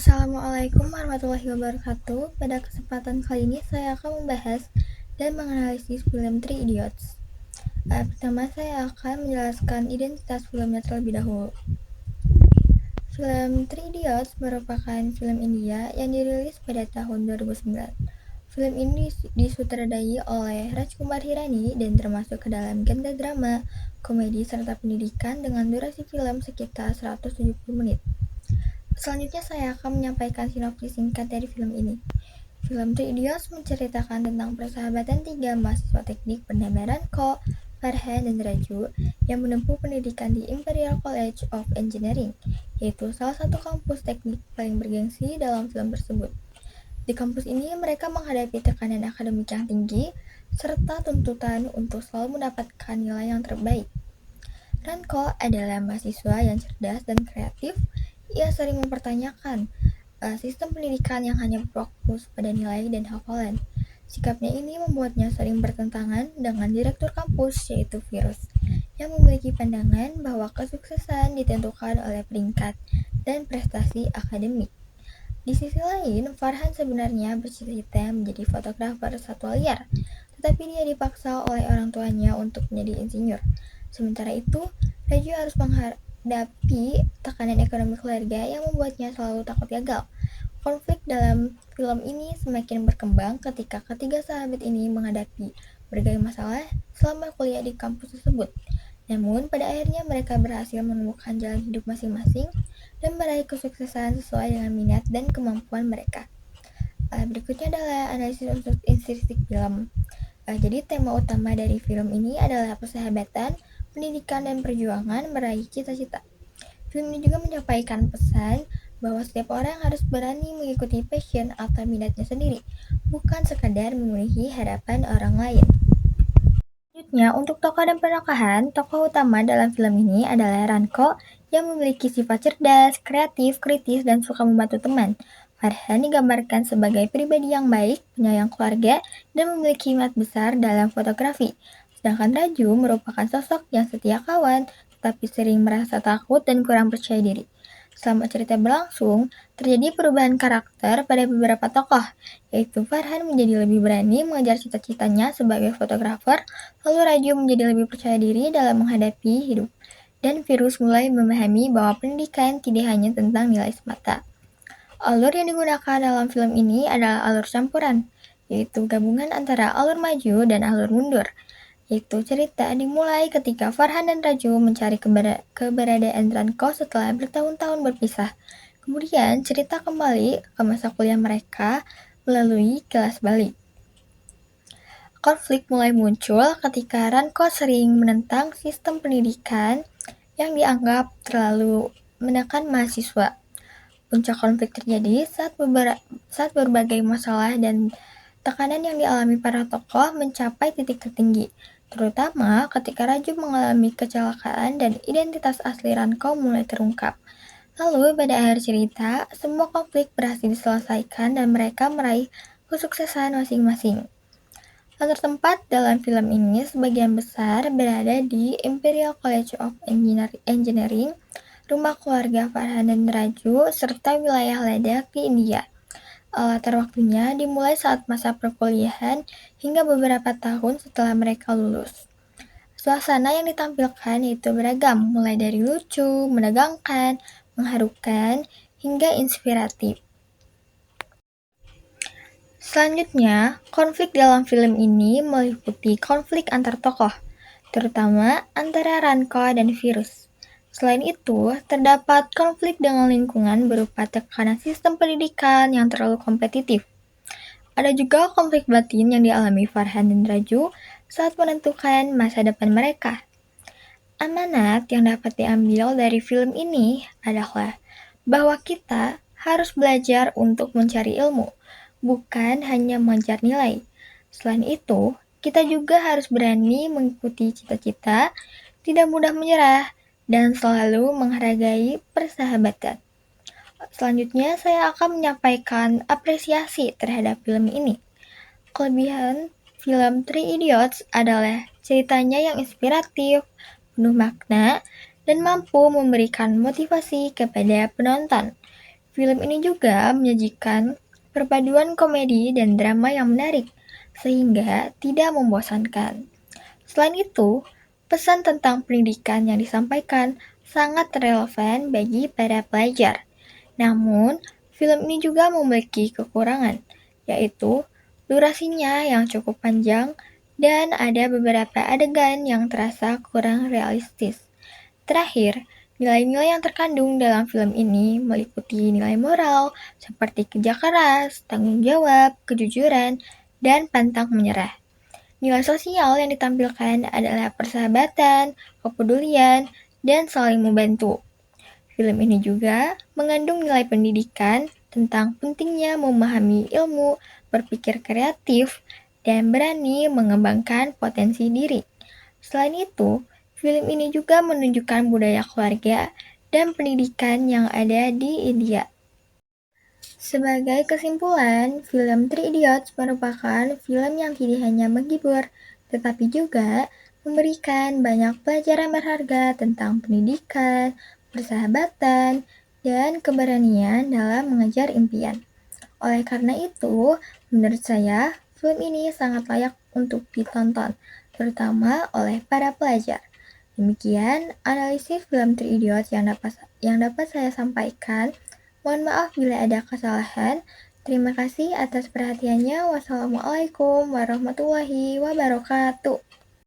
Assalamualaikum warahmatullahi wabarakatuh. Pada kesempatan kali ini saya akan membahas dan menganalisis film Three Idiots. Pertama saya akan menjelaskan identitas filmnya terlebih dahulu. Film Three Idiots merupakan film India yang dirilis pada tahun 2009. Film ini disutradai oleh Rajkumar Hirani dan termasuk ke dalam genre drama, komedi, serta pendidikan dengan durasi film sekitar 170 menit. Selanjutnya saya akan menyampaikan sinopsis singkat dari film ini. Film Three Idiots menceritakan tentang persahabatan tiga mahasiswa teknik bernama Ranko, Farhan, dan Raju yang menempuh pendidikan di Imperial College of Engineering, yaitu salah satu kampus teknik paling bergengsi dalam film tersebut. Di kampus ini mereka menghadapi tekanan akademik yang tinggi serta tuntutan untuk selalu mendapatkan nilai yang terbaik. Ranko adalah mahasiswa yang cerdas dan kreatif. Ia sering mempertanyakan sistem pendidikan yang hanya fokus pada nilai dan hafalan. Sikapnya ini membuatnya sering bertentangan dengan direktur kampus, yaitu Virus, yang memiliki pandangan bahwa kesuksesan ditentukan oleh peringkat dan prestasi akademik. Di sisi lain, Farhan sebenarnya bercita-cita menjadi fotografer satwa liar, tetapi dia dipaksa oleh orang tuanya untuk menjadi insinyur. Sementara itu, Raju harus menghadapi tekanan ekonomi keluarga yang membuatnya selalu takut gagal. Konflik dalam film ini semakin berkembang ketika ketiga sahabat ini menghadapi berbagai masalah selama kuliah di kampus tersebut. Namun, pada akhirnya mereka berhasil menemukan jalan hidup masing-masing dan meraih kesuksesan sesuai dengan minat dan kemampuan mereka. Berikutnya adalah analisis untuk estetik film. Jadi tema utama dari film ini adalah persahabatan, pendidikan, dan perjuangan meraih cita-cita. Film ini juga menyampaikan pesan bahwa setiap orang harus berani mengikuti passion atau minatnya sendiri, bukan sekadar memenuhi harapan orang lain. Selanjutnya, untuk tokoh dan penekahan, tokoh utama dalam film ini adalah Ranko yang memiliki sifat cerdas, kreatif, kritis, dan suka membantu teman. Farhan digambarkan sebagai pribadi yang baik, penyayang keluarga, dan memiliki minat besar dalam fotografi. Sedangkan Raju merupakan sosok yang setia kawan, tetapi sering merasa takut dan kurang percaya diri. Selama cerita berlangsung, terjadi perubahan karakter pada beberapa tokoh, yaitu Farhan menjadi lebih berani mengejar cita-citanya sebagai fotografer, lalu Raju menjadi lebih percaya diri dalam menghadapi hidup, dan Virus mulai memahami bahwa pendidikan tidak hanya tentang nilai semata. Alur yang digunakan dalam film ini adalah alur campuran, yaitu gabungan antara alur maju dan alur mundur. Yaitu cerita dimulai ketika Farhan dan Raju mencari keberadaan Ranko setelah bertahun-tahun berpisah. Kemudian cerita kembali ke masa kuliah mereka melalui kelas balik. Konflik mulai muncul ketika Ranko sering menentang sistem pendidikan yang dianggap terlalu menekan mahasiswa. Puncak konflik terjadi saat berbagai masalah dan tekanan yang dialami para tokoh mencapai titik tertinggi, terutama ketika Raju mengalami kecelakaan dan identitas asli Ranko mulai terungkap. Lalu pada akhir cerita, semua konflik berhasil diselesaikan dan mereka meraih kesuksesan masing-masing. Latar tempat dalam film ini sebagian besar berada di Imperial College of Engineering, rumah keluarga Farhan dan Raju, serta wilayah Ladakh di India. Latar waktunya dimulai saat masa perkuliahan hingga beberapa tahun setelah mereka lulus. Suasana yang ditampilkan yaitu beragam, mulai dari lucu, menegangkan, mengharukan, hingga inspiratif. Selanjutnya, konflik dalam film ini meliputi konflik antar tokoh, terutama antara Ranko dan Virus. Selain itu, terdapat konflik dengan lingkungan berupa tekanan sistem pendidikan yang terlalu kompetitif. Ada juga konflik batin yang dialami Farhan dan Raju saat menentukan masa depan mereka. Amanat yang dapat diambil dari film ini adalah bahwa kita harus belajar untuk mencari ilmu, bukan hanya mengejar nilai. Selain itu, kita juga harus berani mengikuti cita-cita, tidak mudah menyerah, dan selalu menghargai persahabatan. Selanjutnya, saya akan menyampaikan apresiasi terhadap film ini. Kelebihan film Three Idiots adalah ceritanya yang inspiratif, penuh makna, dan mampu memberikan motivasi kepada penonton. Film ini juga menyajikan perpaduan komedi dan drama yang menarik, sehingga tidak membosankan. Selain itu, pesan tentang pendidikan yang disampaikan sangat relevan bagi para pelajar. Namun, film ini juga memiliki kekurangan, yaitu durasinya yang cukup panjang dan ada beberapa adegan yang terasa kurang realistis. Terakhir, nilai-nilai yang terkandung dalam film ini meliputi nilai moral seperti kerja keras, tanggung jawab, kejujuran, dan pantang menyerah. Nilai sosial yang ditampilkan adalah persahabatan, kepedulian, dan saling membantu. Film ini juga mengandung nilai pendidikan tentang pentingnya memahami ilmu, berpikir kreatif, dan berani mengembangkan potensi diri. Selain itu, film ini juga menunjukkan budaya keluarga dan pendidikan yang ada di India. Sebagai kesimpulan, film Three Idiots merupakan film yang tidak hanya menghibur, tetapi juga memberikan banyak pelajaran berharga tentang pendidikan, persahabatan, dan keberanian dalam mengejar impian. Oleh karena itu, menurut saya, film ini sangat layak untuk ditonton, terutama oleh para pelajar. Demikian analisis film Three Idiots yang dapat saya sampaikan. Mohon maaf bila ada kesalahan. Terima kasih atas perhatiannya. Wassalamualaikum warahmatullahi wabarakatuh.